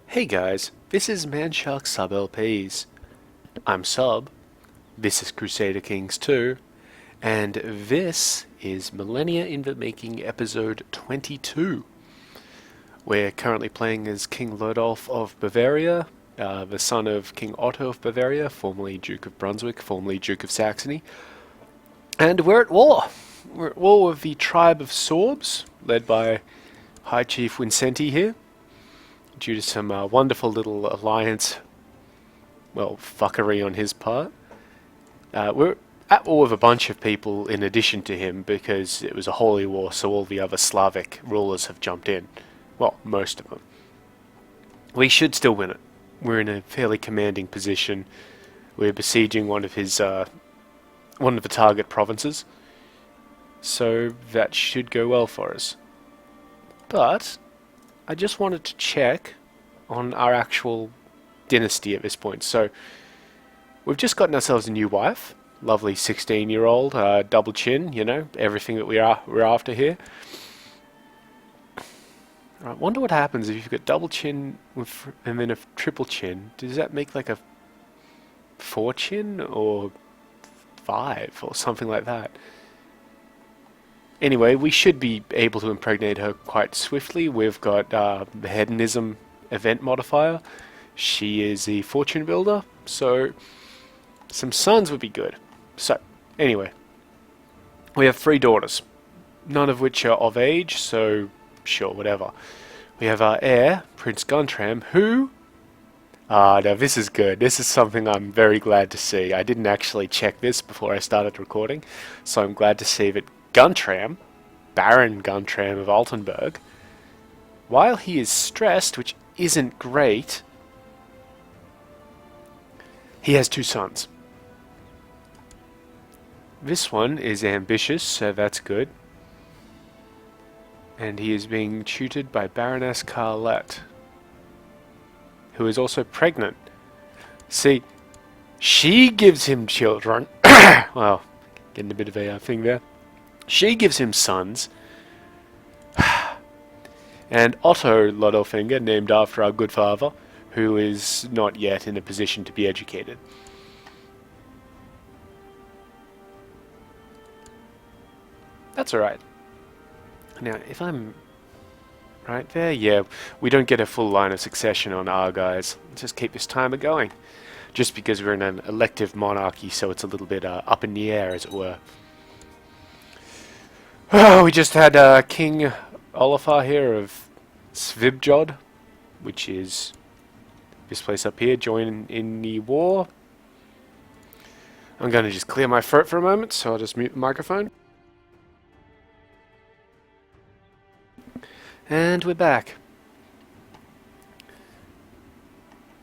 Hey guys, this is Manshark Sub LPs. I'm Sub, this is Crusader Kings II, and this is Millennia in the Making episode 22. We're currently playing as King Lodolf of Bavaria, the son of King Otto of Bavaria, formerly Duke of Brunswick, formerly Duke of Saxony. And we're at war! We're at war with the tribe of Sorbs, led by High Chief Vincenti here, due to some wonderful little alliance, well, fuckery on his part. We're at war with a bunch of people in addition to him because it was a holy war, so all the other Slavic rulers have jumped in. Well, most of them. We should still win it. We're in a fairly commanding position. We're besieging one of the target provinces, so that should go well for us. But I just wanted to check on our actual dynasty at this point. So we've just gotten ourselves a new wife, lovely 16-year-old, double chin, you know, everything that we're after here. I wonder what happens if you've got double chin and then a triple chin. Does that make like a 4 chin or 5 or something like that? Anyway, we should be able to impregnate her quite swiftly. We've got the hedonism event modifier. She is a fortune builder, so some sons would be good. So, anyway, we have 3 daughters, none of which are of age, so sure, whatever. We have our heir, Prince Guntram, who... now this is good. This is something I'm very glad to see. I didn't actually check this before I started recording, so I'm glad to see that Guntram, Baron Guntram of Altenburg, while he is stressed, which isn't great, he has 2 sons. This one is ambitious, so that's good. And he is being tutored by Baroness Carlette, who is also pregnant. See, she gives him children. Well, getting a bit of a thing there. She gives him sons. And Otto Lodolfinger, named after our good father, who is not yet in a position to be educated. That's alright. Now, if I'm right there, yeah, we don't get a full line of succession on our guys. Let's just keep this timer going. Just because we're in an elective monarchy, so it's a little bit up in the air, as it were. Oh, we just had King Olafar here of Svibjod, which is this place up here, join in the war. I'm going to just clear my throat for a moment, so I'll just mute the microphone. And we're back.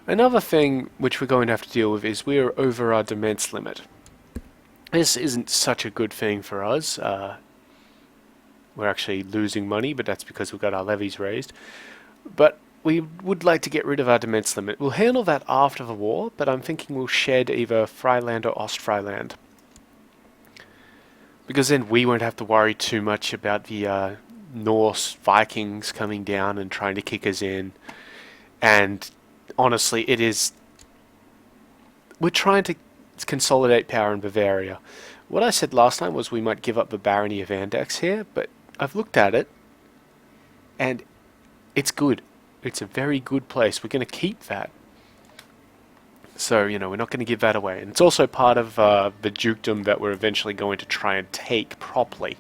Another thing which we're going to have to deal with is we're over our demesne limit. This isn't such a good thing for us. We're actually losing money, but that's because we've got our levies raised. But we would like to get rid of our demesne limit. We'll handle that after the war, but I'm thinking we'll shed either Freiland or Ostfreiland. Because then we won't have to worry too much about the Norse Vikings coming down and trying to kick us in. And honestly, we're trying to consolidate power in Bavaria. What I said last time was we might give up the barony of Andex here, but I've looked at it, and it's good. It's a very good place. We're going to keep that. So, you know, we're not going to give that away. And it's also part of the dukedom that we're eventually going to try and take properly.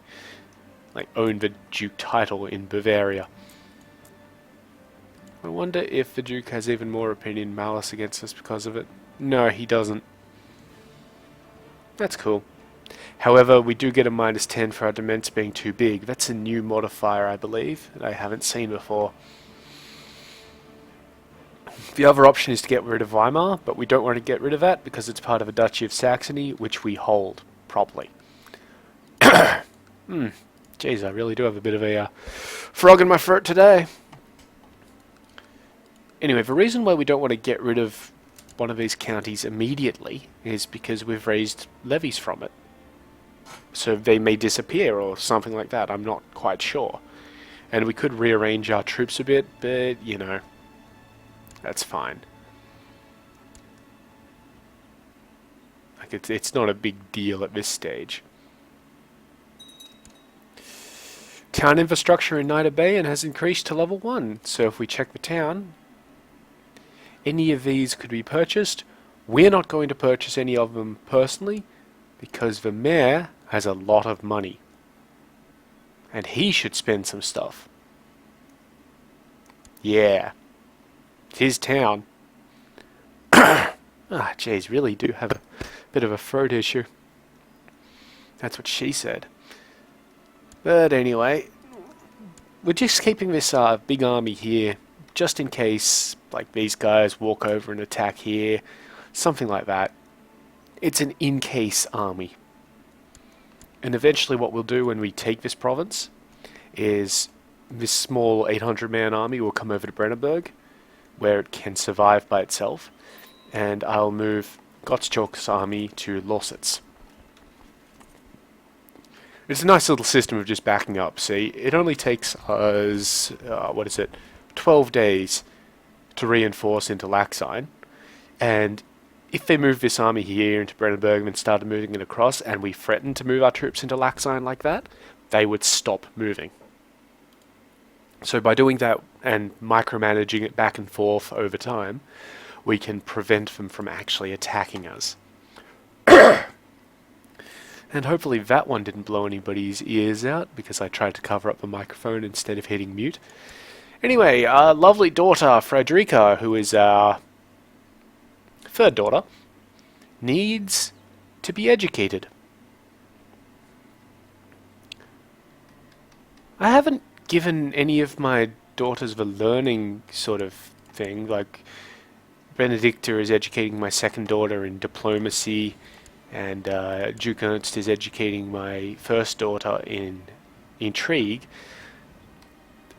Like, own the duke title in Bavaria. I wonder if the duke has even more opinion malice against us because of it. No, he doesn't. That's cool. However, we do get a -10 for our demesne being too big. That's a new modifier, I believe, that I haven't seen before. The other option is to get rid of Weimar, but we don't want to get rid of that because it's part of the Duchy of Saxony, which we hold properly. Jeez, I really do have a bit of a frog in my throat today. Anyway, the reason why we don't want to get rid of one of these counties immediately is because we've raised levies from it. So they may disappear or something like that, I'm not quite sure. And we could rearrange our troops a bit, but, you know, That's fine. Like it's not a big deal at this stage. Town infrastructure in Nida Bay and has increased to level 1. So if we check the town, any of these could be purchased. We're not going to purchase any of them personally because the mayor has a lot of money. And he should spend some stuff. Yeah. It's his town. Ah, jeez, really do have a bit of a throat issue. That's what she said. But anyway, we're just keeping this big army here, just in case, like, these guys walk over and attack here, something like that. It's an in-case army. And eventually what we'll do when we take this province is this small 800-man army will come over to Brennenburg, where it can survive by itself, and I'll move Gottschalk's army to Lausitz. It's a nice little system of just backing up. See, it only takes us, 12 days to reinforce into Laxine, and if they move this army here into Brennenburg and then started moving it across, and we threatened to move our troops into Laxine like that, they would stop moving. So by doing that and micromanaging it back and forth over time, we can prevent them from actually attacking us. And hopefully that one didn't blow anybody's ears out, because I tried to cover up the microphone instead of hitting mute. Anyway, our lovely daughter, Frederica, who is our third daughter, needs to be educated. I haven't given any of my daughters the learning sort of thing. Like, Benedicta is educating my second daughter in diplomacy, and Duke Ernst is educating my first daughter in intrigue.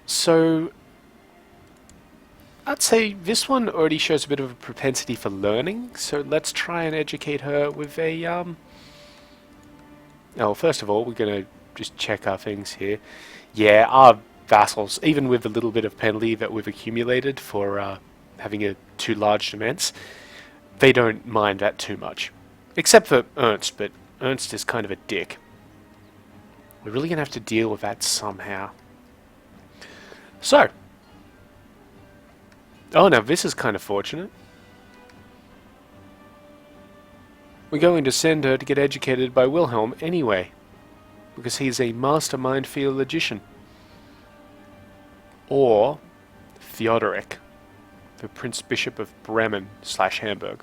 So I'd say this one already shows a bit of a propensity for learning, so let's try and educate her with a Oh, first of all, we're going to just check our things here. Yeah, our vassals, even with the little bit of penalty that we've accumulated for having a too large demands, they don't mind that too much. Except for Ernst, but Ernst is kind of a dick. We're really going to have to deal with that somehow. So. Oh, now this is kind of fortunate. We're going to send her to get educated by Wilhelm anyway, because he's a mastermind theologian. Or Theodoric, the Prince Bishop of Bremen / Hamburg.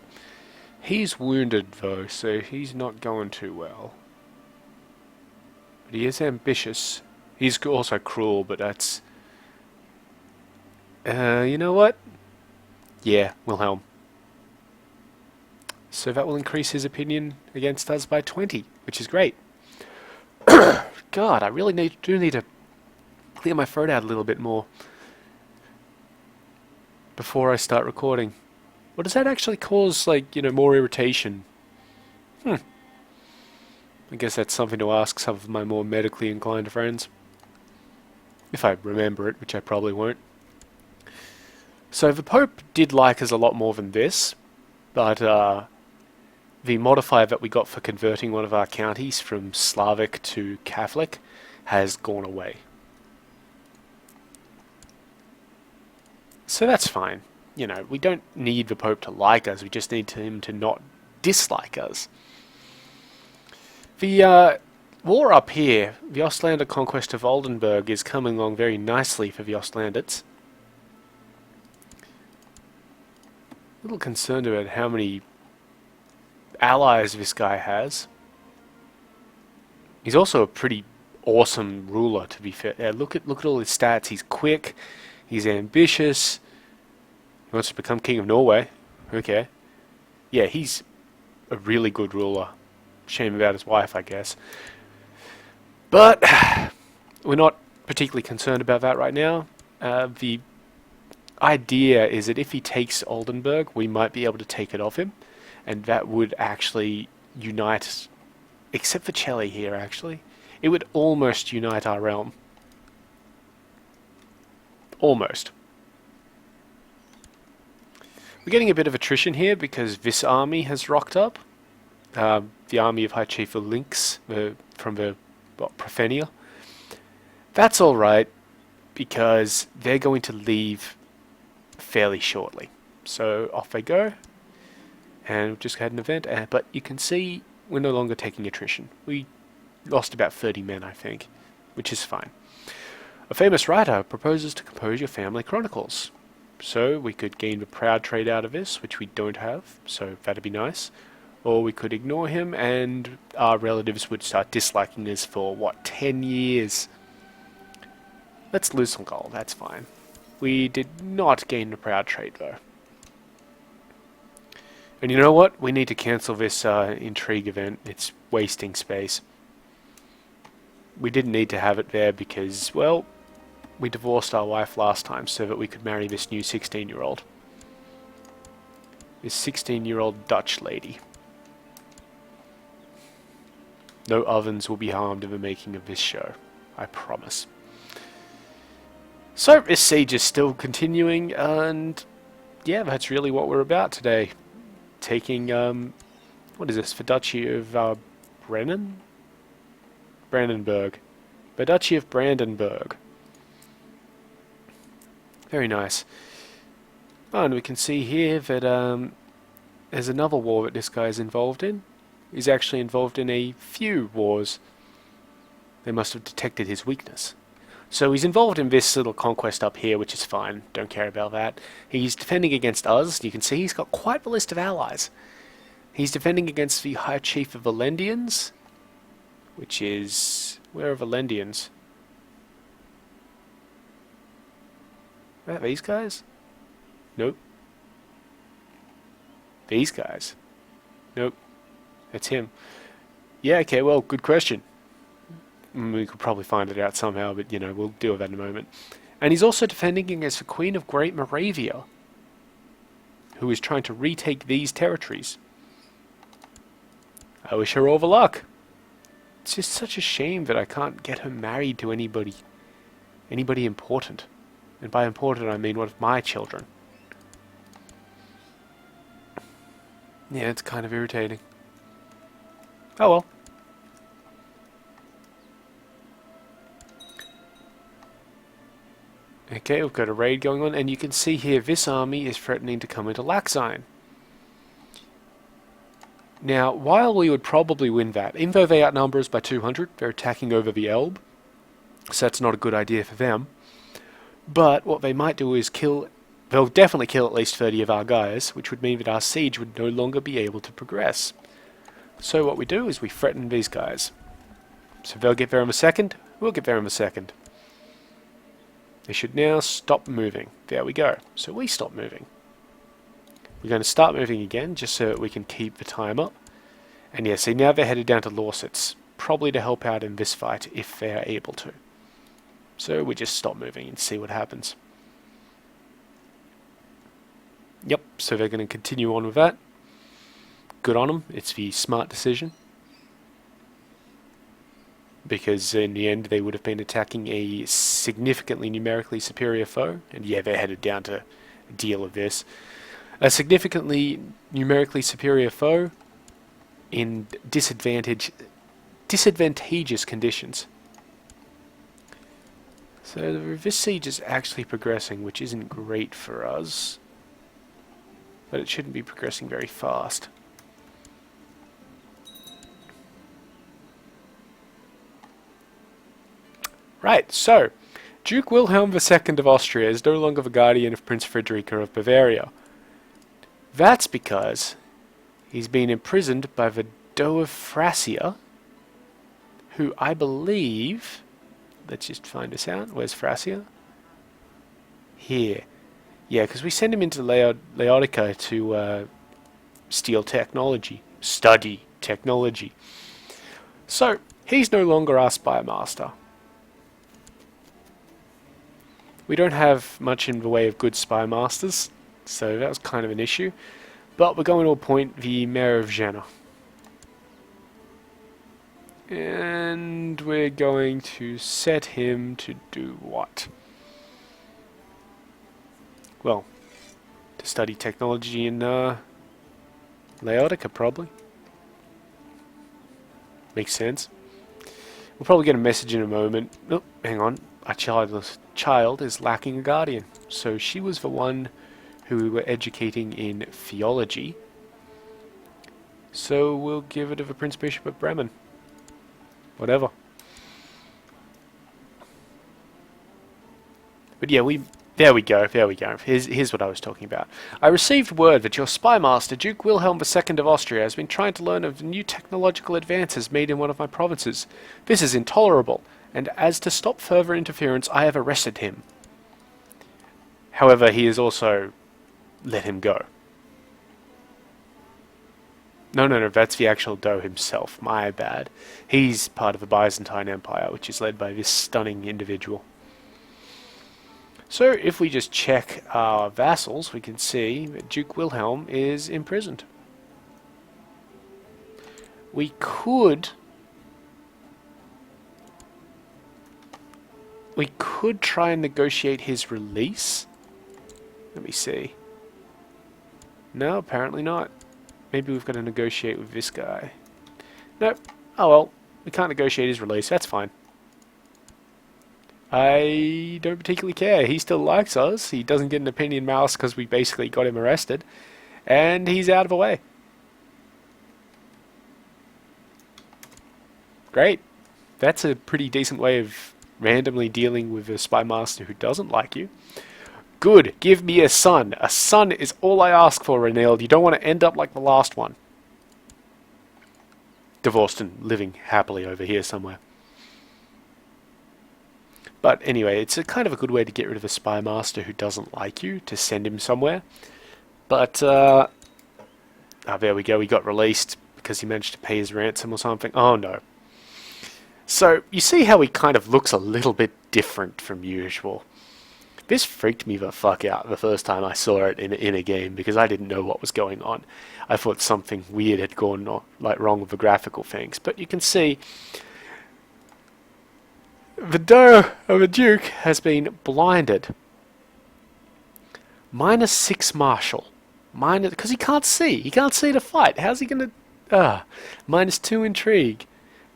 He's wounded though, so he's not going too well. But he is ambitious. He's also cruel, but that's... you know what? Yeah, Wilhelm. So that will increase his opinion against us by 20, which is great. God, I really do need to clear my throat out a little bit more before I start recording. Or does that actually cause, like, more irritation? I guess that's something to ask some of my more medically inclined friends. If I remember it, which I probably won't. So the Pope did like us a lot more than this, but the modifier that we got for converting one of our counties from Slavic to Catholic has gone away. So that's fine. We don't need the Pope to like us, we just need him to not dislike us. The war up here, the Ostlander conquest of Oldenburg, is coming along very nicely for the Ostlanders. A little concerned about how many allies this guy has. He's also a pretty awesome ruler, to be fair. Look at all his stats. He's quick, he's ambitious. He wants to become King of Norway. Okay. Yeah, he's a really good ruler. Shame about his wife, I guess. But we're not particularly concerned about that right now. The idea is that if he takes Oldenburg, we might be able to take it off him, and that would actually unite, except for Chile here, actually. It would almost unite our realm. Almost. We're getting a bit of attrition here because this army has rocked up. The army of High Chief of Lynx from the Profenia. That's alright because they're going to leave fairly shortly. So off they go. And we've just had an event, but you can see we're no longer taking attrition. We lost about 30 men, I think, which is fine. A famous writer proposes to compose your family chronicles. So we could gain the proud trait out of this, which we don't have, so that'd be nice. Or we could ignore him and our relatives would start disliking us for, what, 10 years? Let's lose some gold, that's fine. We did not gain the proud trait though. And you know what? We need to cancel this intrigue event. It's wasting space. We didn't need to have it there because, well, we divorced our wife last time so that we could marry this new 16-year-old. This 16-year-old Dutch lady. No ovens will be harmed in the making of this show. I promise. So, this siege is still continuing, and yeah, that's really what we're about today. Taking, what is this, the Duchy of Brandenburg. The Duchy of Brandenburg. Very nice. Oh, and we can see here that there's another war that this guy is involved in. He's actually involved in a few wars. They must have detected his weakness. So he's involved in this little conquest up here, which is fine. Don't care about that. He's defending against us. You can see he's got quite the list of allies. He's defending against the High Chief of Valendians, which is... Where are Valendians? Are these guys? Nope. These guys? Nope. That's him. Yeah, okay, well, good question. We could probably find it out somehow, but, you know, we'll deal with that in a moment. And he's also defending against the Queen of Great Moravia, who is trying to retake these territories. I wish her all the luck. It's just such a shame that I can't get her married to anybody important. And by important, I mean one of my children. Yeah, it's kind of irritating. Oh well. Okay, we've got a raid going on, and you can see here this army is threatening to come into Laxine. Now, while we would probably win that, even though they outnumber us by 200, they're attacking over the Elbe, so that's not a good idea for them. But what they might do is they'll definitely kill at least 30 of our guys, which would mean that our siege would no longer be able to progress. So what we do is we threaten these guys. So they'll get there in a second, we'll get there in a second. They should now stop moving. There we go. So we stop moving. We're going to start moving again, just so that we can keep the time up. And yeah, see, now they're headed down to Lausitz, probably to help out in this fight, if they are able to. So we just stop moving and see what happens. Yep, so they're going to continue on with that. Good on them. It's the smart decision. Because in the end they would have been attacking a significantly numerically superior foe. And yeah, they're headed down to deal with this. A significantly numerically superior foe in disadvantageous conditions. So this siege is actually progressing, which isn't great for us. But it shouldn't be progressing very fast. Right, so, Duke Wilhelm II of Austria is no longer the guardian of Prince Frederica of Bavaria. That's because he's been imprisoned by the Doe of Francia, who I believe... Let's just find this out. Where's Francia? Here. Yeah, because we sent him into Laodica to steal technology. Study technology. So, he's no longer our spy master. We don't have much in the way of good spy masters, so that was kind of an issue. But we're going to appoint the Mayor of Jena. And we're going to set him to do what? Well, to study technology in Laodica, probably. Makes sense. We'll probably get a message in a moment. Oh, hang on. Our child is lacking a guardian. So she was the one who we were educating in theology. So we'll give it to the Prince Bishop of Bremen. Whatever. But yeah, there we go. Here's what I was talking about. I received word that your spy master, Duke Wilhelm II of Austria, has been trying to learn of the new technological advances made in one of my provinces. This is intolerable, and as to stop further interference, I have arrested him. However, he has also let him go. No, that's the actual Doe himself. My bad. He's part of the Byzantine Empire, which is led by this stunning individual. So, if we just check our vassals, we can see that Duke Wilhelm is imprisoned. We could try and negotiate his release. Let me see. No, apparently not. Maybe we've got to negotiate with this guy. Nope. Oh well, we can't negotiate his release. That's fine. I don't particularly care. He still likes us. He doesn't get an opinion mouse because we basically got him arrested. And he's out of the way. Great. That's a pretty decent way of randomly dealing with a spy master who doesn't like you. Good. Give me a son. A son is all I ask for, Renald. You don't want to end up like the last one. Divorced and living happily over here somewhere. But anyway, it's a kind of a good way to get rid of a spy master who doesn't like you, to send him somewhere. But, there we go, he got released because he managed to pay his ransom or something. Oh no. So, you see how he kind of looks a little bit different from usual. This freaked me the fuck out the first time I saw it in a game because I didn't know what was going on. I thought something weird had gone wrong with the graphical things. But you can see the Doe of the Duke has been blinded. -6 martial. Because he can't see. He can't see to fight. How's he going to... -2 intrigue.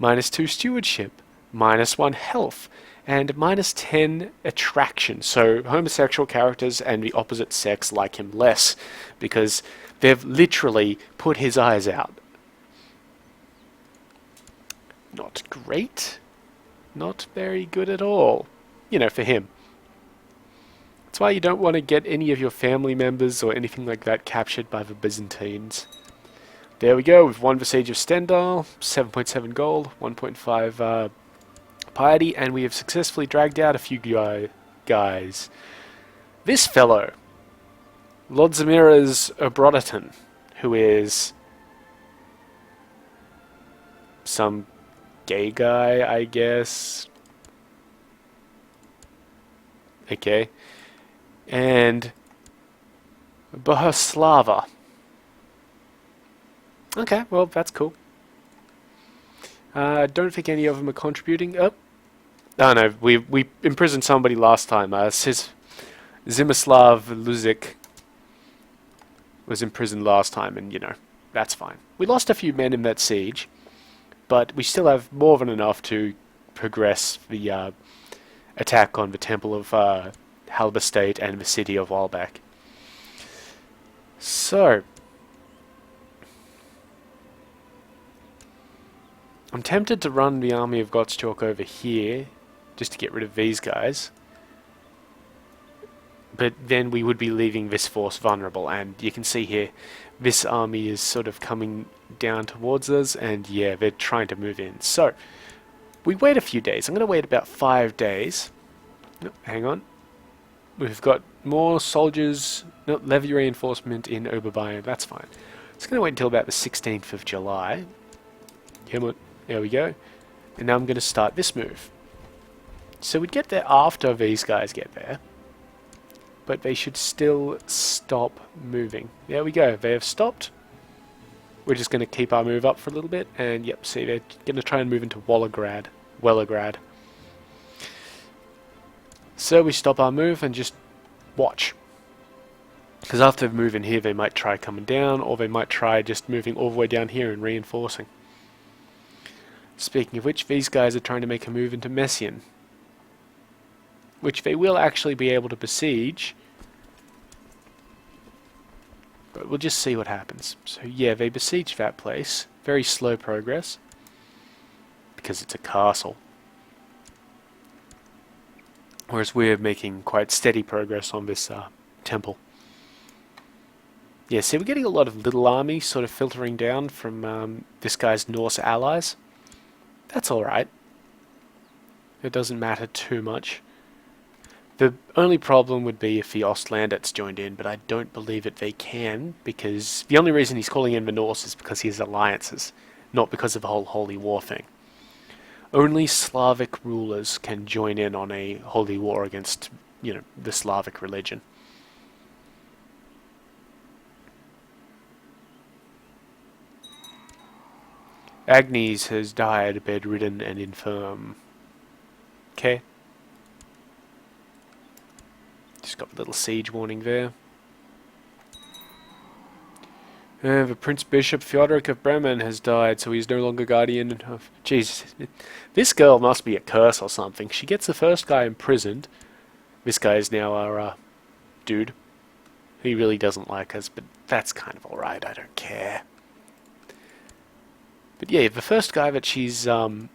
-2 stewardship. -1 health. And -10 attraction. So homosexual characters and the opposite sex like him less. Because they've literally put his eyes out. Not great. Not very good at all. You know, for him. That's why you don't want to get any of your family members or anything like that captured by the Byzantines. There we go, we've won the Siege of Stendal, 7.7 gold, 1.5 piety, and we have successfully dragged out a few guys. This fellow, Lodzimiras Obrodaton, who is some gay guy, I guess. Okay. And Bohuslava. Okay, well, that's cool. I don't think any of them are contributing. Oh no, we imprisoned somebody last time. Zimislav Luzik was imprisoned last time, and, you know, that's fine. We lost a few men in that siege, but we still have more than enough to progress the attack on the Temple of Halberstadt and the city of Walbeck. So, I'm tempted to run the army of Gottschalk over here, just to get rid of these guys. But then we would be leaving this force vulnerable, and you can see here, this army is sort of coming down towards us, and yeah, they're trying to move in. So, we wait a few days. I'm going to wait about 5 days. No, hang on. We've got more soldiers, no, levy reinforcement in Oberbayern, that's fine. It's going to wait until about the 16th of July. Come on, there we go. And now I'm going to start this move. So we'd get there after these guys get there. But they should still stop moving. There we go, they have stopped. We're just going to keep our move up for a little bit, and yep, see, they're going to try and move into Wolagrad. So we stop our move and just watch. Because after they move in here, they might try coming down, or they might try just moving all the way down here and reinforcing. Speaking of which, these guys are trying to make a move into Messian, which they will actually be able to besiege. But we'll just see what happens. So yeah, they besiege that place. Very slow progress, because it's a castle. Whereas we're making quite steady progress on this temple. Yeah, see, we're getting a lot of little armies sort of filtering down from this guy's Norse allies. That's alright. It doesn't matter too much. The only problem would be if the Ostlandets joined in, but I don't believe that they can, because the only reason he's calling in the Norse is because he has alliances, not because of the whole Holy War thing. Only Slavic rulers can join in on a holy war against, the Slavic religion. Agnes has died bedridden and infirm. Okay. Just got a little siege warning there. The Prince Bishop Theodoric of Bremen has died, so he's no longer guardian of... Jesus, this girl must be a curse or something. She gets the first guy imprisoned. This guy is now our dude. He really doesn't like us, but that's kind of alright, I don't care. But yeah, the first guy that she's... Oh,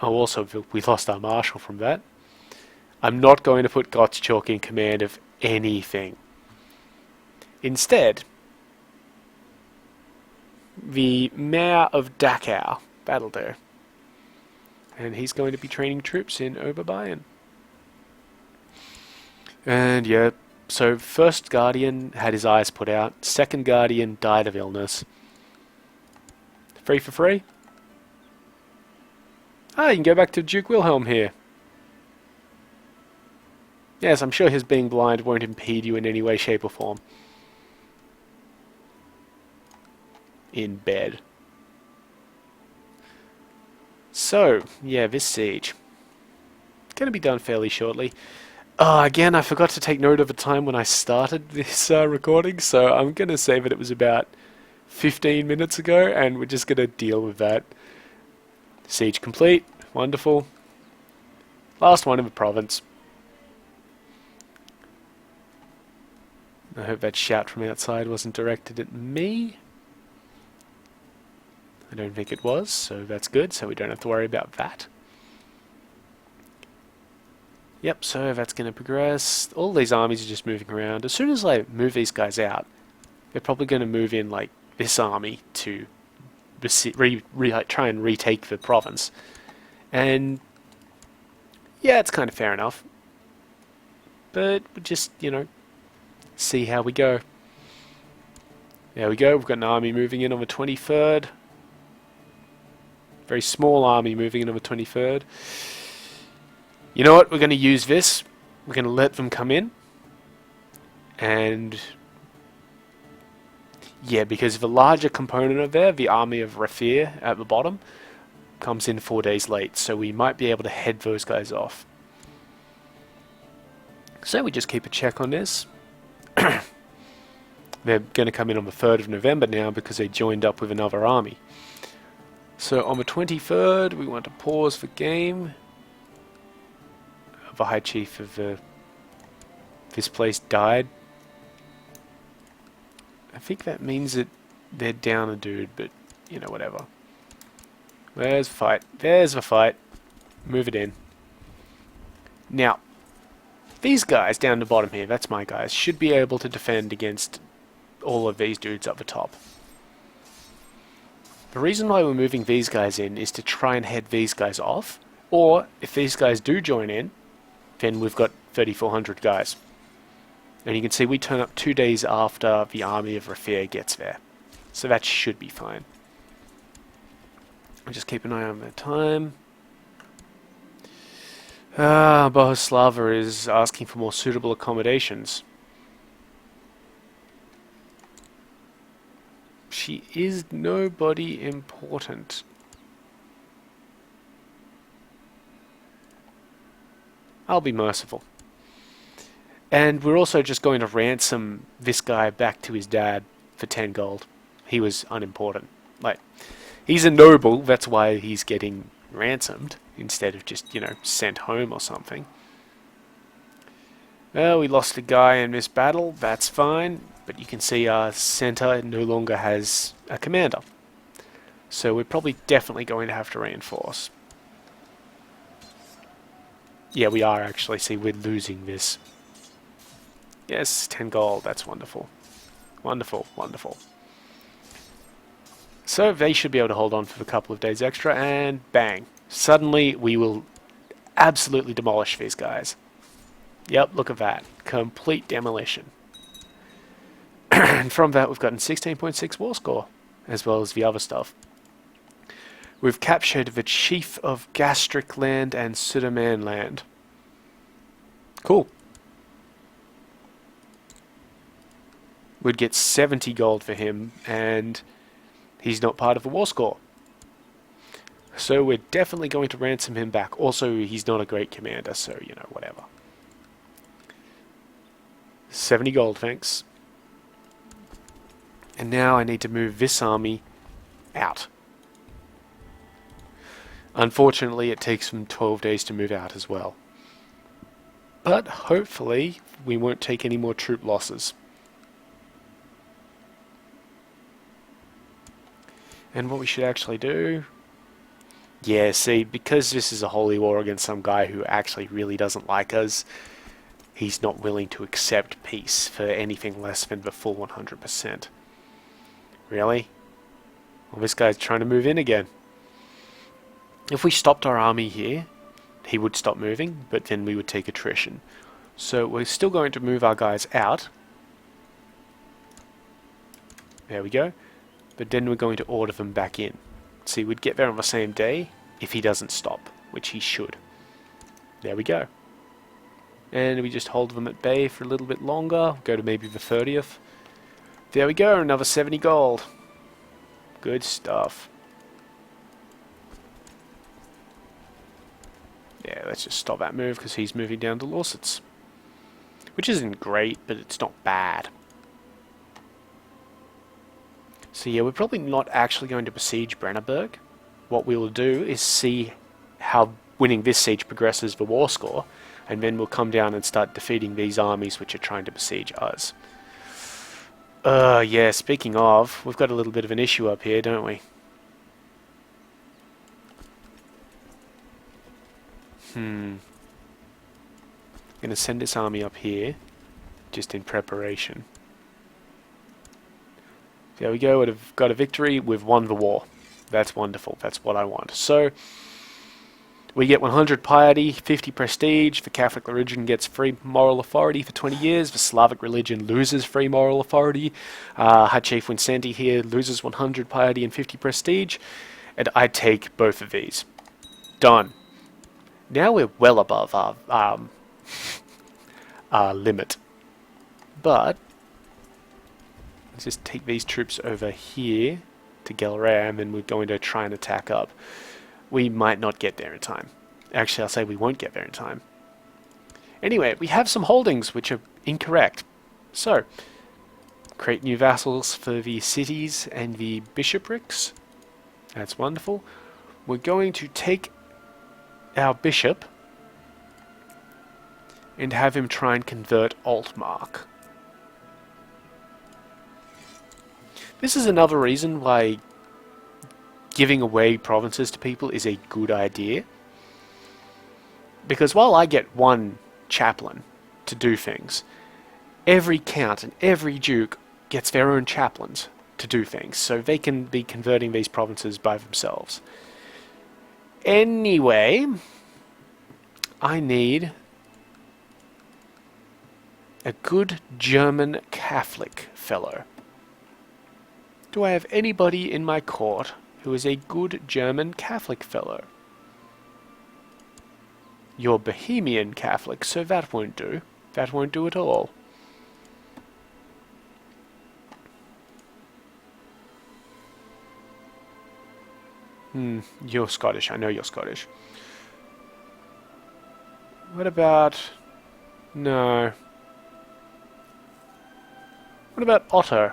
also, we lost our marshal from that. I'm not going to put Gottschalk in command of anything. Instead, the Mayor of Dachau, that'll do. And he's going to be training troops in Oberbayern. And yeah, so first Guardian had his eyes put out, second Guardian died of illness. Free for free? Ah, you can go back to Duke Wilhelm here. Yes, I'm sure his being blind won't impede you in any way, shape or form. In bed. So, yeah, this siege. Gonna be done fairly shortly. Again, I forgot to take note of the time when I started this recording, so I'm gonna say that it was about 15 minutes ago, and we're just gonna deal with that. Siege complete. Wonderful. Last one in the province. I hope that shout from outside wasn't directed at me. I don't think it was, so that's good, so we don't have to worry about that. Yep, so that's going to progress. All these armies are just moving around. As soon as I move these guys out, they're probably going to move in like this army to try and retake the province. And yeah, it's kind of fair enough. But we just, see how we go. There we go, we've got an army moving in on the 23rd. Very small army moving in on the 23rd. You know what, we're going to use this. We're going to let them come in. And yeah, because the larger component of there, the army of Rafir at the bottom, comes in 4 days late. So we might be able to head those guys off. So we just keep a check on this. They're going to come in on the 3rd of November now because they joined up with another army. So on the 23rd, we want to pause the game. The High Chief of this place died. I think that means that they're down a dude, but whatever. There's the fight. There's the fight. Move it in. Now, these guys down the bottom here, that's my guys, should be able to defend against all of these dudes up the top. The reason why we're moving these guys in is to try and head these guys off, or if these guys do join in, then we've got 3,400 guys. And you can see we turn up 2 days after the army of Rafir gets there. So that should be fine. I'll just keep an eye on the time. Bohuslava is asking for more suitable accommodations. She is nobody important. I'll be merciful. And we're also just going to ransom this guy back to his dad for 10 gold. He was unimportant. Like, he's a noble, that's why he's getting ransomed, instead of just, sent home or something. Well, we lost a guy in this battle, that's fine, but you can see our center no longer has a commander. So we're probably definitely going to have to reinforce. Yeah, we are actually. See, we're losing this. Yes, 10 gold, that's wonderful. Wonderful, wonderful. So they should be able to hold on for a couple of days extra, and bang. Suddenly we will absolutely demolish these guys. Yep, look at that. Complete demolition. And from that we've gotten 16.6 war score, as well as the other stuff. We've captured the Chief of Gastric Land and Sudaman Land. Cool. We'd get 70 gold for him, and he's not part of the war score. So we're definitely going to ransom him back. Also, he's not a great commander, so, whatever. 70 gold, thanks. And now I need to move this army out. Unfortunately, it takes them 12 days to move out as well. But hopefully, we won't take any more troop losses. And what we should actually do... Yeah, see, because this is a holy war against some guy who actually really doesn't like us, he's not willing to accept peace for anything less than the full 100%. Really? Well, this guy's trying to move in again. If we stopped our army here, he would stop moving, but then we would take attrition. So we're still going to move our guys out. There we go. But then we're going to order them back in. See, we'd get there on the same day if he doesn't stop, which he should. There we go. And we just hold them at bay for a little bit longer. Go to maybe the 30th. There we go, another 70 gold. Good stuff. Yeah, let's just stop that move because he's moving down to Lausitz. Which isn't great, but it's not bad. So yeah, we're probably not actually going to besiege Brennerberg. What we will do is see how winning this siege progresses the war score, and then we'll come down and start defeating these armies which are trying to besiege us. Yeah, speaking of, we've got a little bit of an issue up here, don't we? I'm going to send this army up here, just in preparation. There we go, we've got a victory, we've won the war. That's wonderful, that's what I want. So, we get 100 piety, 50 prestige, the Catholic religion gets free moral authority for 20 years, the Slavic religion loses free moral authority, High Chief Winsanti here loses 100 piety and 50 prestige, and I take both of these. Done. Now we're well above our limit. But let's just take these troops over here to Gelram, and we're going to try and attack up. We might not get there in time. Actually, I'll say we won't get there in time. Anyway, we have some holdings which are incorrect. So, create new vassals for the cities and the bishoprics. That's wonderful. We're going to take our bishop and have him try and convert Altmark. This is another reason why giving away provinces to people is a good idea. Because while I get one chaplain to do things, every count and every duke gets their own chaplains to do things, so they can be converting these provinces by themselves. Anyway, I need a good German Catholic fellow. Do I have anybody in my court who is a good German Catholic fellow? You're Bohemian Catholic, so that won't do. That won't do at all. You're Scottish. I know you're Scottish. What about... No. What about Otto?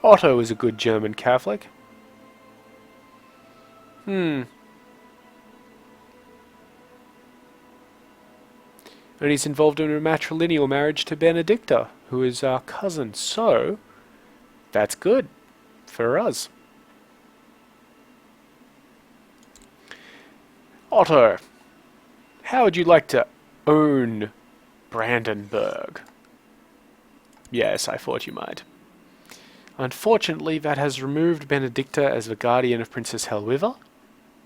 Otto is a good German Catholic. And he's involved in a matrilineal marriage to Benedicta, who is our cousin. So, that's good for us. Otto, how would you like to own Brandenburg? Yes, I thought you might. Unfortunately, that has removed Benedicta as the guardian of Princess Helwiva.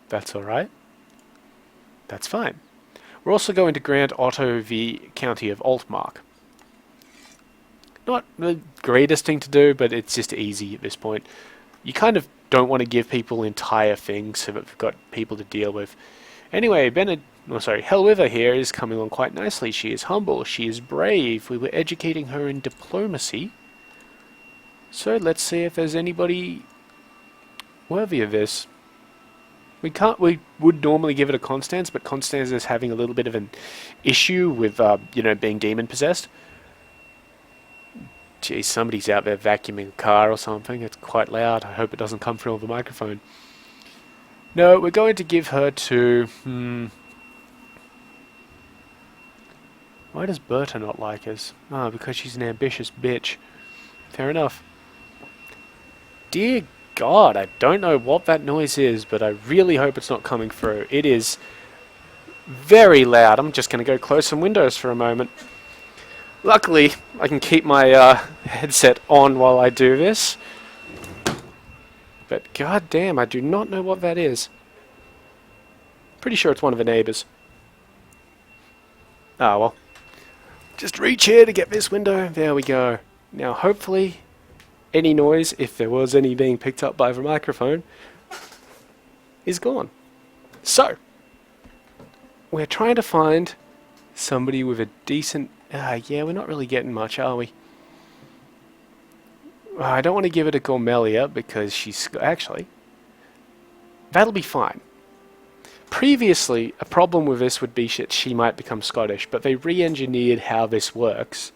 That's alright. That's fine. We're also going to grant Otto the county of Altmark. Not the greatest thing to do, but it's just easy at this point. You kind of don't want to give people entire things so that we've got people to deal with. Anyway, Helwiva here is coming along quite nicely. She is humble, she is brave. We were educating her in diplomacy. So let's see if there's anybody worthy of this. We would normally give it a Constance, but Constance is having a little bit of an issue with, being demon possessed. Geez, somebody's out there vacuuming a car or something. It's quite loud. I hope it doesn't come through on the microphone. No, we're going to give her to... Why does Berta not like us? Ah, because she's an ambitious bitch. Fair enough. Dear God, I don't know what that noise is, but I really hope it's not coming through. It is very loud. I'm just going to go close some windows for a moment. Luckily, I can keep my headset on while I do this. But god damn, I do not know what that is. Pretty sure it's one of the neighbours. Ah, well. Just reach here to get this window. There we go. Now, hopefully, any noise, if there was any being picked up by the microphone, is gone. So, we're trying to find somebody with a decent... yeah, we're not really getting much, are we? I don't want to give it to Gormelia because she's... Actually, that'll be fine. Previously, a problem with this would be that she might become Scottish, but they re-engineered how this works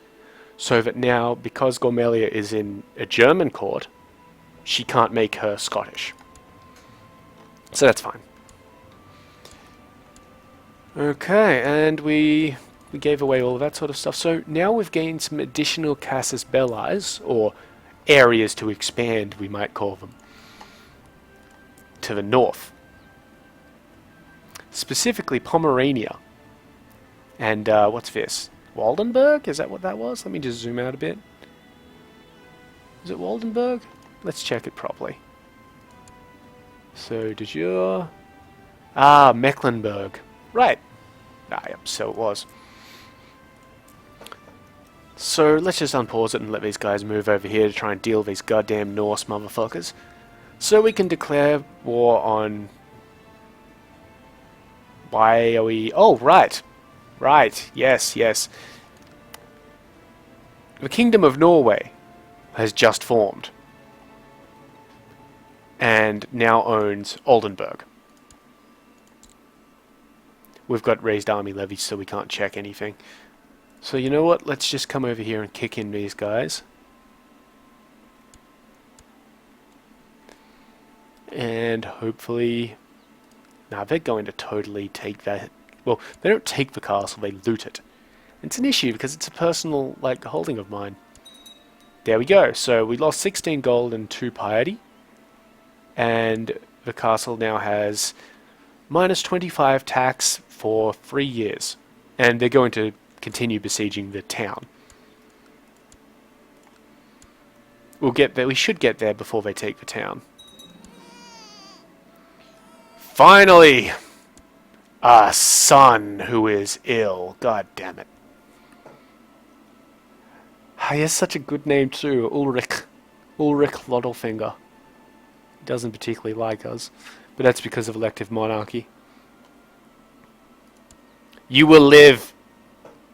so that now, because Gormelia is in a German court, she can't make her Scottish. So that's fine. Okay, and we gave away all of that sort of stuff. So now we've gained some additional Casus Belli, or areas to expand, we might call them, to the north. Specifically Pomerania. And what's this? Waldenburg? Is that what that was? Let me just zoom out a bit. Is it Waldenburg? Let's check it properly. So, de jure... Ah, Mecklenburg. Right. Ah, yep, so it was. So, let's just unpause it and let these guys move over here to try and deal with these goddamn Norse motherfuckers. So we can declare war on... Why are we... Oh, right. Right. Yes, yes. The Kingdom of Norway has just formed. And now owns Oldenburg. We've got raised army levies, so we can't check anything. So you know what? Let's just come over here and kick in these guys. And hopefully... Now they're going to totally take that... Well, they don't take the castle, they loot it. It's an issue because it's a personal, holding of mine. There we go. So we lost 16 gold and 2 piety. And the castle now has minus 25 tax for 3 years. And they're going to continue besieging the town. We'll get there. We should get there before they take the town. Finally! A son who is ill. God damn it. He has such a good name too, Ulrich. Ulrich Lodelfinger. He doesn't particularly like us, but that's because of elective monarchy. You will live.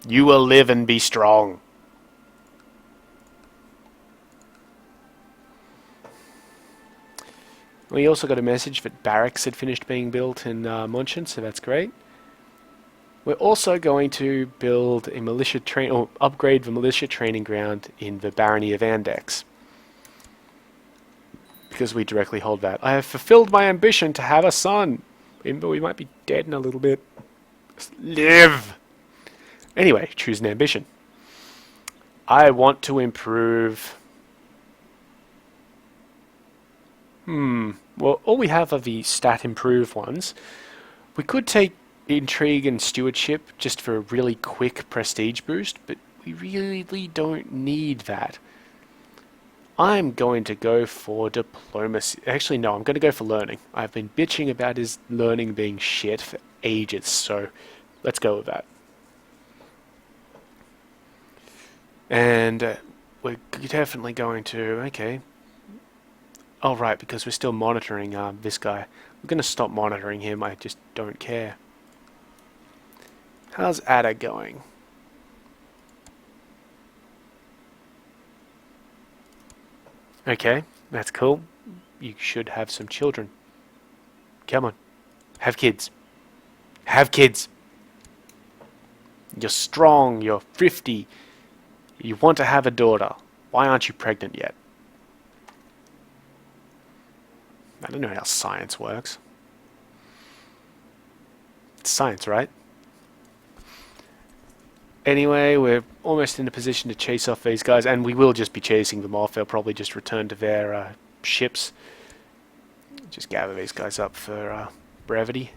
You will live and be strong. We also got a message that barracks had finished being built in München, so that's great. We're also going to build a militia train or upgrade the militia training ground in the barony of Andex, because we directly hold that. I have fulfilled my ambition to have a son, even though we might be dead in a little bit. Just live! Anyway, choose an ambition. I want to improve... Well, all we have are the stat improve ones. We could take intrigue and stewardship just for a really quick prestige boost, but we really don't need that. I'm going to go for diplomacy. Actually, no, I'm going to go for learning. I've been bitching about his learning being shit for ages, so let's go with that. And we're definitely going to... Okay. Oh, right, because we're still monitoring this guy. We're going to stop monitoring him. I just don't care. How's Ada going? Okay, that's cool. You should have some children. Come on. Have kids. Have kids. You're strong. You're 50. You want to have a daughter. Why aren't you pregnant yet? I don't know how science works. It's science, right? Anyway, we're almost in a position to chase off these guys, and we will just be chasing them off. They'll probably just return to their ships. Just gather these guys up for brevity.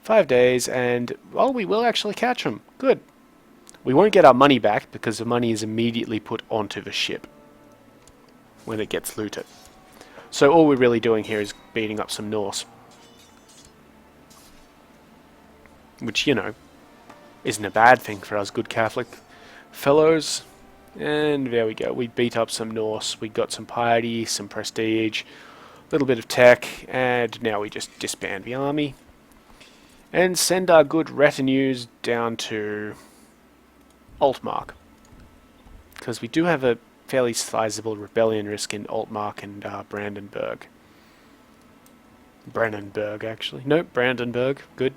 5 days, and, well, we will actually catch them. Good. We won't get our money back, because the money is immediately put onto the ship when it gets looted. So all we're really doing here is beating up some Norse. Which, you know, isn't a bad thing for us good Catholic fellows. And there we go. We beat up some Norse. We got some piety, some prestige, a little bit of tech, and now we just disband the army. And send our good retinues down to Altmark. Because we do have a fairly sizable rebellion risk in Altmark and Brandenburg. Brennenburg, actually. Nope, Brandenburg. Good.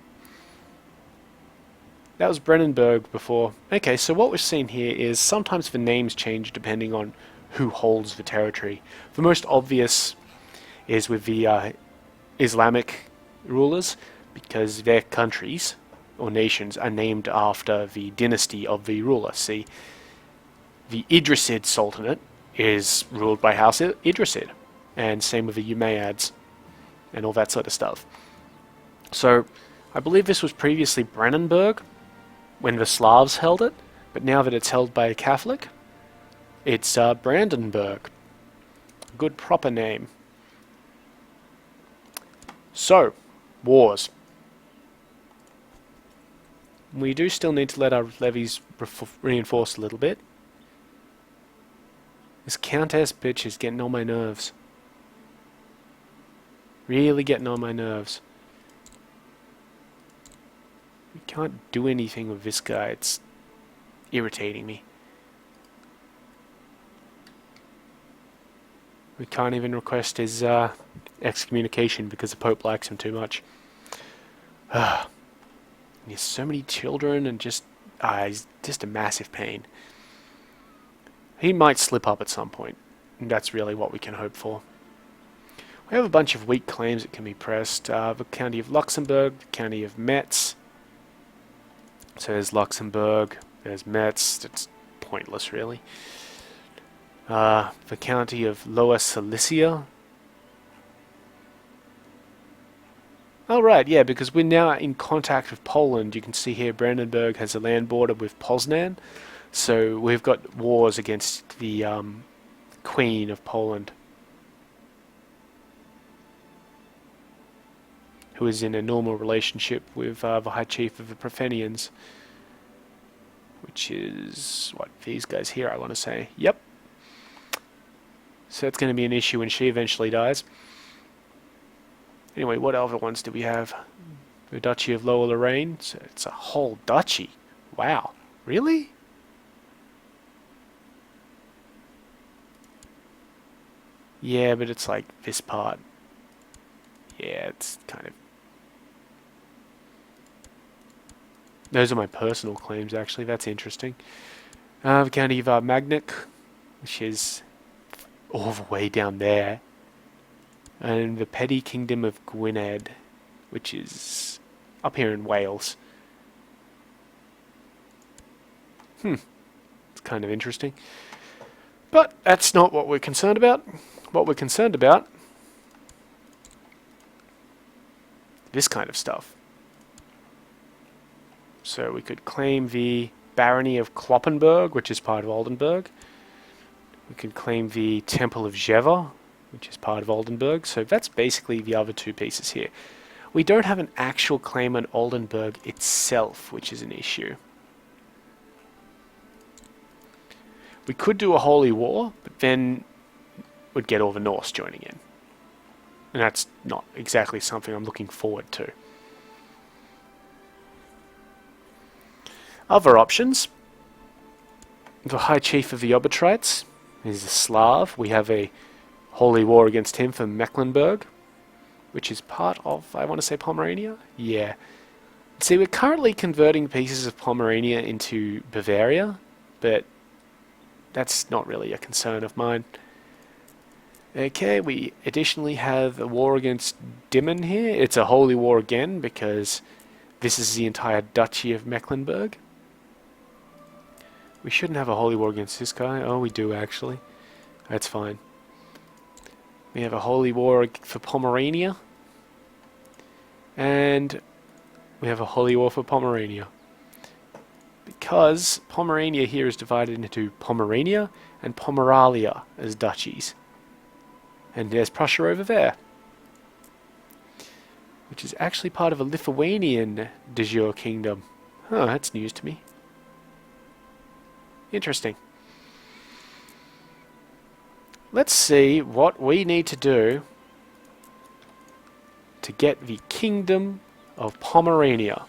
That was Brennenburg before. Okay, so what we're seeing here is sometimes the names change depending on who holds the territory. The most obvious is with the Islamic rulers, because their countries or nations are named after the dynasty of the ruler. See, the Idrisid Sultanate is ruled by House Idrisid, and same with the Umayyads and all that sort of stuff. So, I believe this was previously Brennenburg, when the Slavs held it, but now that it's held by a Catholic, it's Brandenburg. Good proper name. So, wars. We do still need to let our levies reinforce a little bit. This Countess bitch is getting on my nerves. Really getting on my nerves. We can't do anything with this guy. It's irritating me. We can't even request his excommunication because the Pope likes him too much. He has so many children and just... he's just a massive pain. He might slip up at some point, and that's really what we can hope for. We have a bunch of weak claims that can be pressed. The County of Luxembourg, the County of Metz. So there's Luxembourg, there's Metz. It's pointless, really. The County of Lower Silesia. Oh, right, yeah, because we're now in contact with Poland. You can see here Brandenburg has a land border with Poznan. So we've got wars against the Queen of Poland, who is in a normal relationship with the High Chief of the Profanians, which is, what, these guys here, I want to say. Yep. So that's going to be an issue when she eventually dies. Anyway, what other ones do we have? The Duchy of Lower Lorraine. So it's a whole duchy. Wow. Really? Yeah, but it's like this part. Yeah, it's kind of... Those are my personal claims, actually. That's interesting. The county of Magnic, which is all the way down there. And the petty kingdom of Gwynedd, which is up here in Wales. It's kind of interesting. But that's not what we're concerned about. What we're concerned about, this kind of stuff. So we could claim the barony of Kloppenburg, which is part of Oldenburg. We could claim the Temple of Jever, which is part of Oldenburg. So that's basically the other two pieces here. We don't have an actual claim on Oldenburg itself, which is an issue. We could do a holy war, but then we'd get all the Norse joining in. And that's not exactly something I'm looking forward to. Other options. The High Chief of the Obotrites is a Slav. We have a holy war against him for Mecklenburg, which is part of, I want to say, Pomerania? Yeah. See, we're currently converting pieces of Pomerania into Bavaria, but that's not really a concern of mine. Okay, we additionally have a war against Dimmen here. It's a holy war again, because this is the entire Duchy of Mecklenburg. We shouldn't have a holy war against this guy. Oh, we do, actually. That's fine. We have a holy war for Pomerania. And we have a holy war for Pomerania. Because Pomerania here is divided into Pomerania and Pomeralia as duchies. And there's Prussia over there, which is actually part of a Lithuanian de jure kingdom. Oh, that's news to me. Interesting. Let's see what we need to do to get the Kingdom of Pomerania.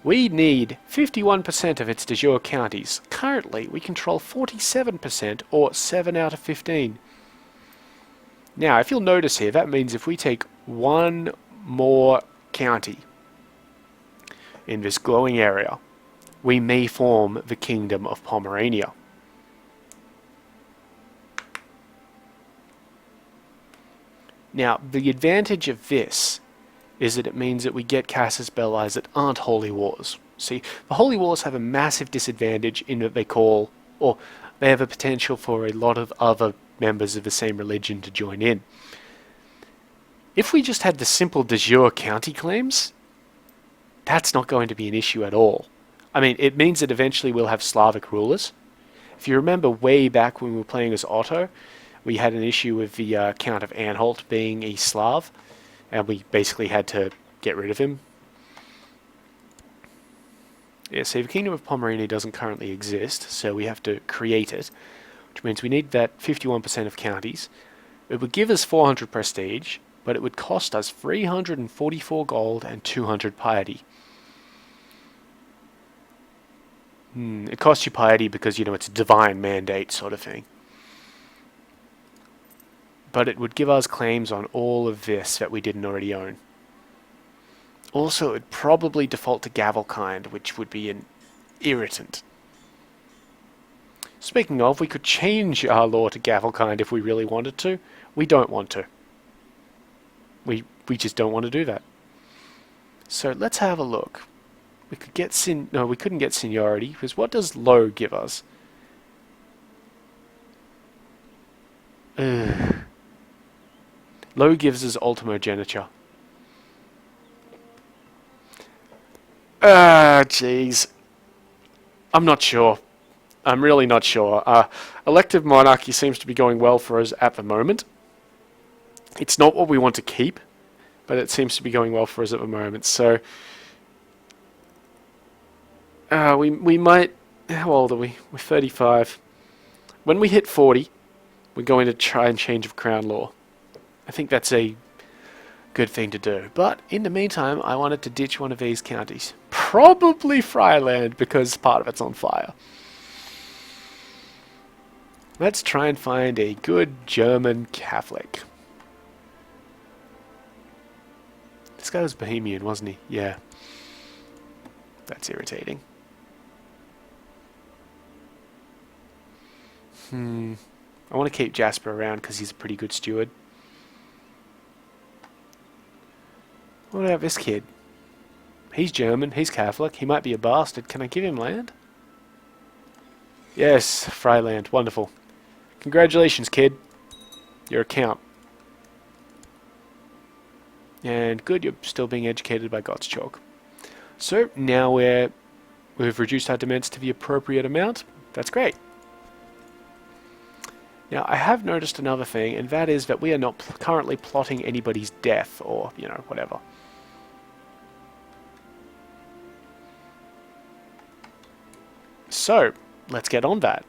We need 51% of its de jure counties. Currently, we control 47%, or 7 out of 15. Now, if you'll notice here, that means if we take one more county in this glowing area, we may form the Kingdom of Pomerania. Now, the advantage of this is that it means that we get casus belli that aren't holy wars. See, the holy wars have a massive disadvantage in that they call, or they have a potential for a lot of other members of the same religion to join in. If we just had the simple de jure county claims, that's not going to be an issue at all. I mean, it means that eventually we'll have Slavic rulers. If you remember way back when we were playing as Otto, we had an issue with the Count of Anhalt being a Slav, and we basically had to get rid of him. Yeah, see, the Kingdom of Pomerania doesn't currently exist, so we have to create it, which means we need that 51% of counties. It would give us 400 prestige, but it would cost us 344 gold and 200 piety. It costs you piety because, it's a divine mandate sort of thing. But it would give us claims on all of this that we didn't already own. Also, it would probably default to Gavelkind, which would be an irritant. Speaking of, we could change our law to Gavelkind if we really wanted to. We don't want to. We just don't want to do that. So let's have a look. We could get we couldn't get seniority, because what does low give us? Low gives us ultimogeniture. Jeez. I'm not sure. I'm really not sure. Elective monarchy seems to be going well for us at the moment. It's not what we want to keep, but it seems to be going well for us at the moment. So, we might... How old are we? We're 35. When we hit 40, we're going to try and change of crown law. I think that's a good thing to do. But in the meantime, I wanted to ditch one of these counties. Probably Freiland, because part of it's on fire. Let's try and find a good German Catholic. This guy was Bohemian, wasn't he? Yeah. That's irritating. I want to keep Jasper around because he's a pretty good steward. What about this kid? He's German, he's Catholic, he might be a bastard. Can I give him land? Yes, Freiland, wonderful. Congratulations, kid. You're a count. And good, you're still being educated by Gottschalk. So now we've reduced our demands to the appropriate amount. That's great. Now I have noticed another thing, and that is that we are not currently plotting anybody's death or, you know, whatever. So, let's get on that.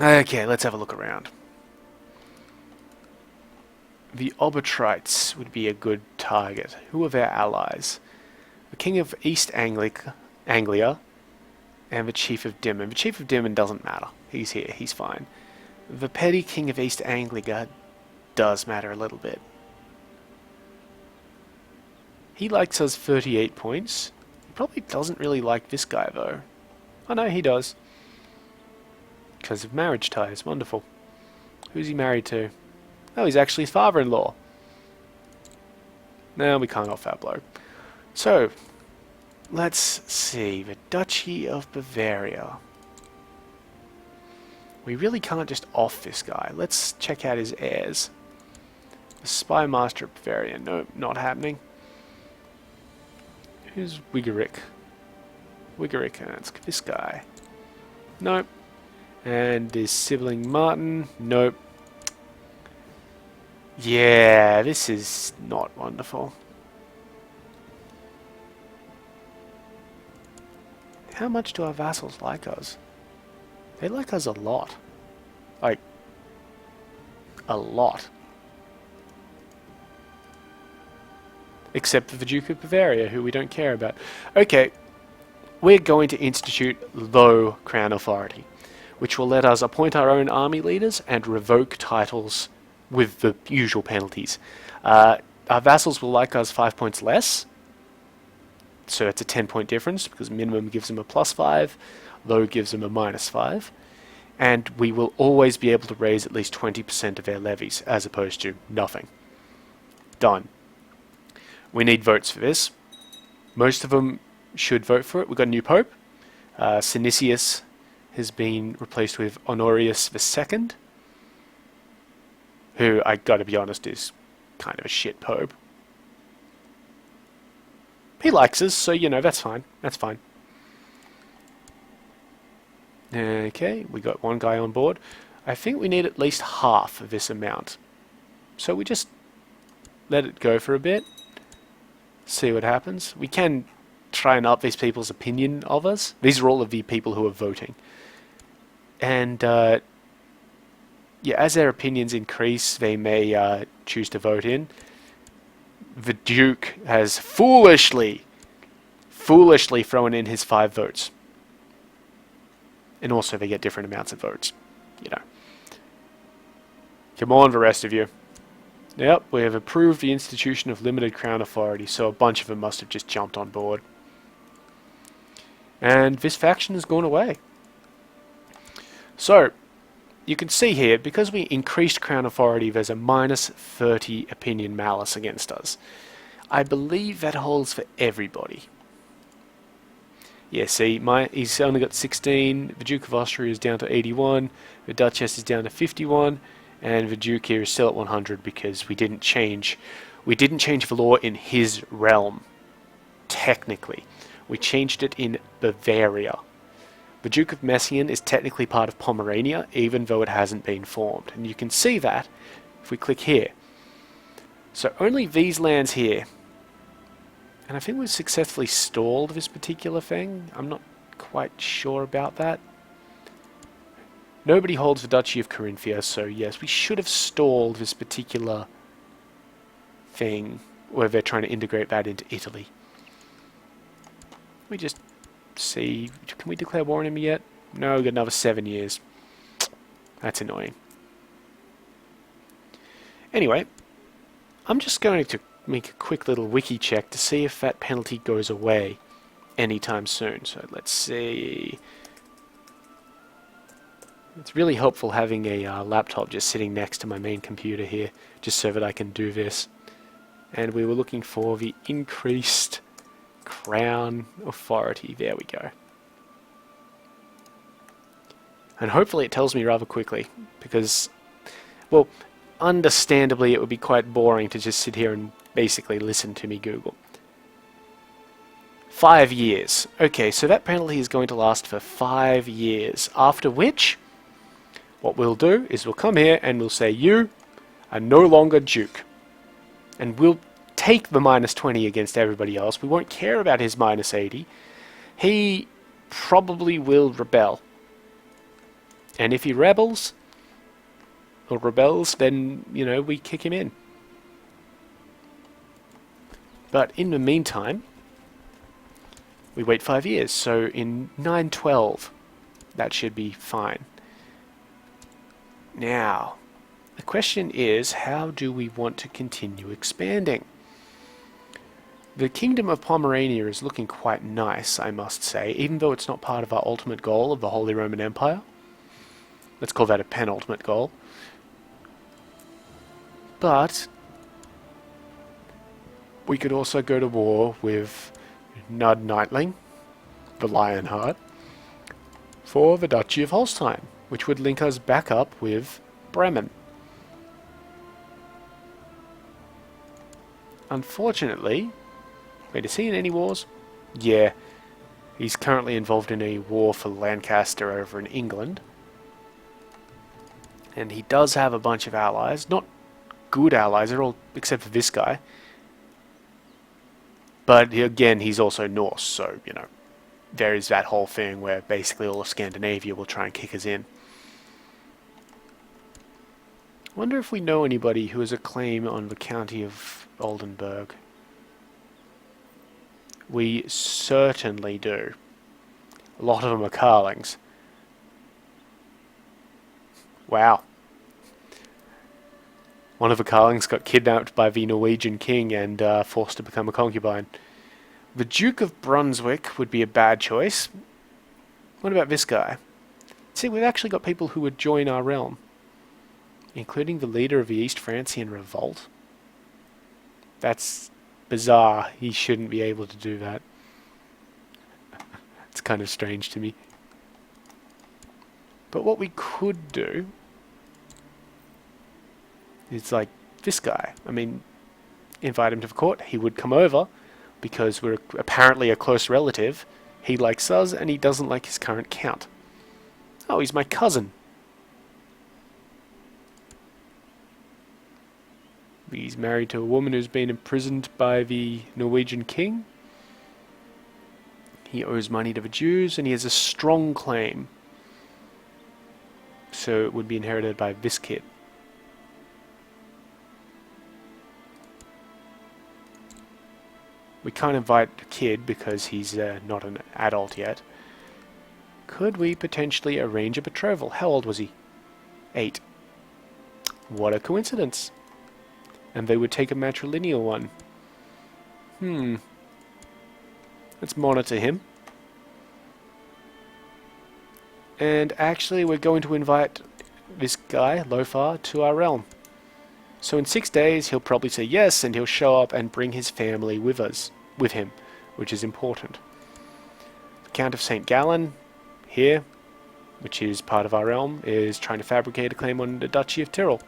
Okay, let's have a look around. The Obertrites would be a good target. Who are their allies? The King of East Anglia and the Chief of Dimmen. The Chief of Dimmen doesn't matter. He's here, he's fine. The petty King of East Anglia does matter a little bit. He likes us 38 points. He probably doesn't really like this guy though. Oh no, he does. Because of marriage ties. Wonderful. Who's he married to? Oh, he's actually his father-in-law. No, we can't off that blow. So, let's see. The Duchy of Bavaria. We really can't just off this guy. Let's check out his heirs. The Spy Master of Bavaria. No, not happening. Who's Wigerick? Wigerick, that's this guy. Nope. And this sibling Martin. Nope. Yeah, this is not wonderful. How much do our vassals like us? They like us a lot. Like, a lot. Except for the Duke of Bavaria, who we don't care about. Okay, we're going to institute low crown authority, which will let us appoint our own army leaders and revoke titles with the usual penalties. Our vassals will like us 5 points less, so it's a 10-point difference, because minimum gives them a +5, low gives them a -5, and we will always be able to raise at least 20% of their levies, as opposed to nothing. Done. We need votes for this. Most of them should vote for it. We've got a new pope. Synesius has been replaced with Honorius II, who, I gotta be honest, is kind of a shit pope. He likes us, so, you know, that's fine. That's fine. Okay, we got one guy on board. I think we need at least half of this amount. So we just let it go for a bit. See what happens. We can try and up these people's opinion of us. These are all of the people who are voting. And, yeah, as their opinions increase, they may choose to vote in. The Duke has foolishly thrown in his 5 votes. And also they get different amounts of votes, you know. Come on, the rest of you. Yep, we have approved the institution of limited crown authority, so a bunch of them must have just jumped on board. And this faction has gone away. So, you can see here, because we increased crown authority, there's a -30 opinion malice against us. I believe that holds for everybody. Yeah, see, he's only got 16, the Duke of Austria is down to 81, the Duchess is down to 51, and the Duke here is still at 100 because we didn't change the law in his realm, technically. We changed it in Bavaria. The Duke of Messian is technically part of Pomerania, even though it hasn't been formed. And you can see that if we click here. So only these lands here. And I think we've successfully stalled this particular thing. I'm not quite sure about that. Nobody holds the Duchy of Carinthia, so yes, we should have stalled this particular thing where they're trying to integrate that into Italy. We just see, can we declare war on him yet? No, we've got another 7 years. That's annoying. Anyway, I'm just going to make a quick little wiki check to see if that penalty goes away anytime soon. So let's see. It's really helpful having a laptop just sitting next to my main computer here, just so that I can do this. And we were looking for the increased crown authority. There we go. And hopefully it tells me rather quickly, because, well, understandably it would be quite boring to just sit here and basically listen to me Google. 5 years. Okay, so that penalty is going to last for 5 years, after which what we'll do is we'll come here and we'll say you are no longer Duke. And we'll take the -20 against everybody else. We won't care about his -80. He probably will rebel. And if he rebels, or rebels, then, you know, we kick him in. But in the meantime, we wait 5 years. So in 912, that should be fine. Now, the question is, how do we want to continue expanding? The Kingdom of Pomerania is looking quite nice, I must say, even though it's not part of our ultimate goal of the Holy Roman Empire. Let's call that a penultimate goal. But we could also go to war with Nud Knightling, the Lionheart, for the Duchy of Holstein, which would link us back up with Bremen. Unfortunately, wait, is he in any wars? Yeah, he's currently involved in a war for Lancaster over in England. And he does have a bunch of allies, not good allies, they're all except for this guy. But again, he's also Norse, so, you know, there is that whole thing where basically all of Scandinavia will try and kick us in. I wonder if we know anybody who has a claim on the county of Oldenburg. We certainly do. A lot of them are Carlings. Wow. One of the Carlings got kidnapped by the Norwegian king and forced to become a concubine. The Duke of Brunswick would be a bad choice. What about this guy? See, we've actually got people who would join our realm, including the leader of the East Francian Revolt. That's bizarre. He shouldn't be able to do that. It's kind of strange to me. But what we could do is like this guy. I mean, invite him to the court. He would come over because we're apparently a close relative. He likes us and he doesn't like his current count. Oh, he's my cousin. He's married to a woman who's been imprisoned by the Norwegian king. He owes money to the Jews and he has a strong claim. So it would be inherited by this kid. We can't invite the kid because he's not an adult yet. Could we potentially arrange a betrothal? How old was he? 8. What a coincidence. And they would take a matrilineal one. Let's monitor him. And actually we're going to invite this guy, Lothar, to our realm. So in 6 days he'll probably say yes, and he'll show up and bring his family with him, which is important. The Count of St. Gallen, here, which is part of our realm, is trying to fabricate a claim on the Duchy of Tyrol.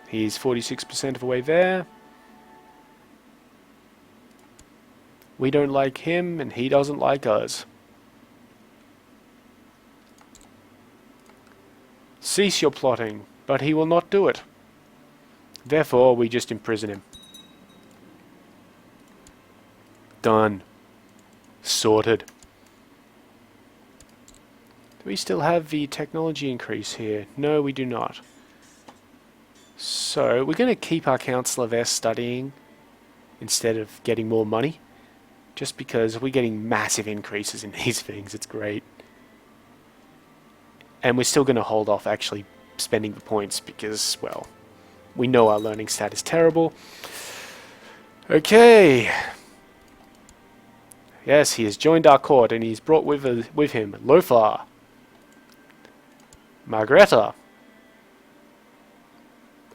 He's 46% of the way there. We don't like him, and he doesn't like us. Cease your plotting, but he will not do it. Therefore, we just imprison him. Done. Sorted. Do we still have the technology increase here? No, we do not. So, we're going to keep our councillor there studying instead of getting more money. Just because we're getting massive increases in these things, it's great. And we're still going to hold off actually spending the points because, well, we know our learning stat is terrible. Okay. Yes, he has joined our court, and he's brought with him Lothar, Margareta,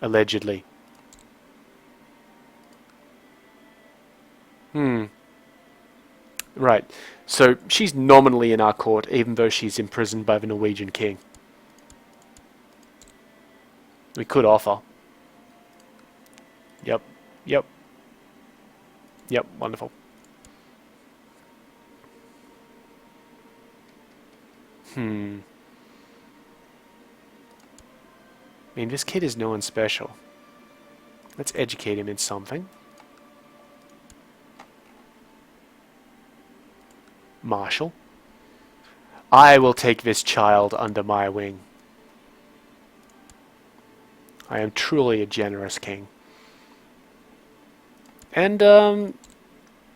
allegedly. Right. So she's nominally in our court, even though she's imprisoned by the Norwegian king. We could offer. Yep. Yep. Yep. Wonderful. I mean, this kid is no one special. Let's educate him in something. Marshal. I will take this child under my wing. I am truly a generous king. And,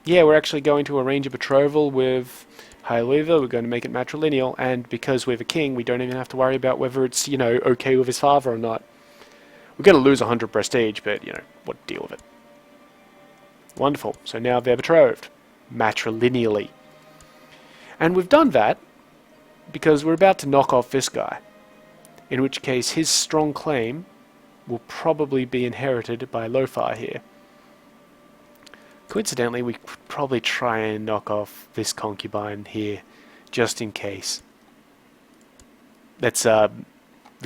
yeah, we're actually going to arrange a betrothal with Hailuva. We're going to make it matrilineal, and because we're the king, we don't even have to worry about whether it's, okay with his father or not. We're going to lose 100 prestige, but, what deal with it. Wonderful. So now they're betrothed. Matrilineally. And we've done that because we're about to knock off this guy. In which case, his strong claim will probably be inherited by Lothar here. Coincidentally, we could probably try and knock off this concubine here, just in case. That's the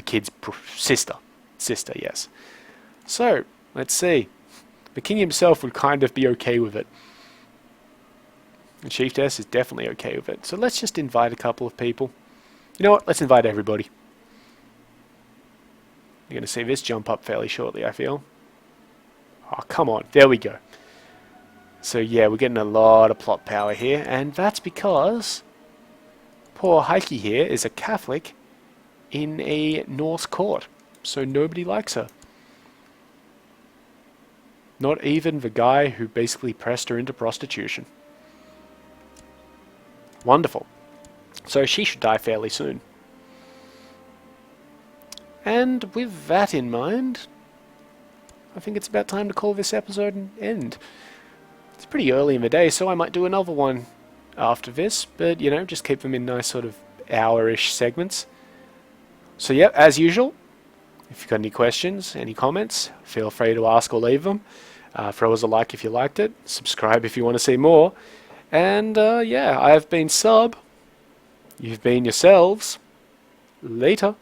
kid's sister. Sister, yes. So, let's see. The king himself would kind of be okay with it. The chiefess is definitely okay with it. So let's just invite a couple of people. You know what? Let's invite everybody. You're going to see this jump up fairly shortly, I feel. Oh, come on. There we go. So yeah, we're getting a lot of plot power here, and that's because poor Heike here is a Catholic in a Norse court, so nobody likes her. Not even the guy who basically pressed her into prostitution. Wonderful. So she should die fairly soon. And with that in mind, I think it's about time to call this episode an end. It's pretty early in the day, so I might do another one after this, but, just keep them in nice sort of hour-ish segments. So, yeah, as usual, if you've got any questions, any comments, feel free to ask or leave them. Throw us a like if you liked it. Subscribe if you want to see more. And, yeah, I have been Sub. You've been yourselves. Later.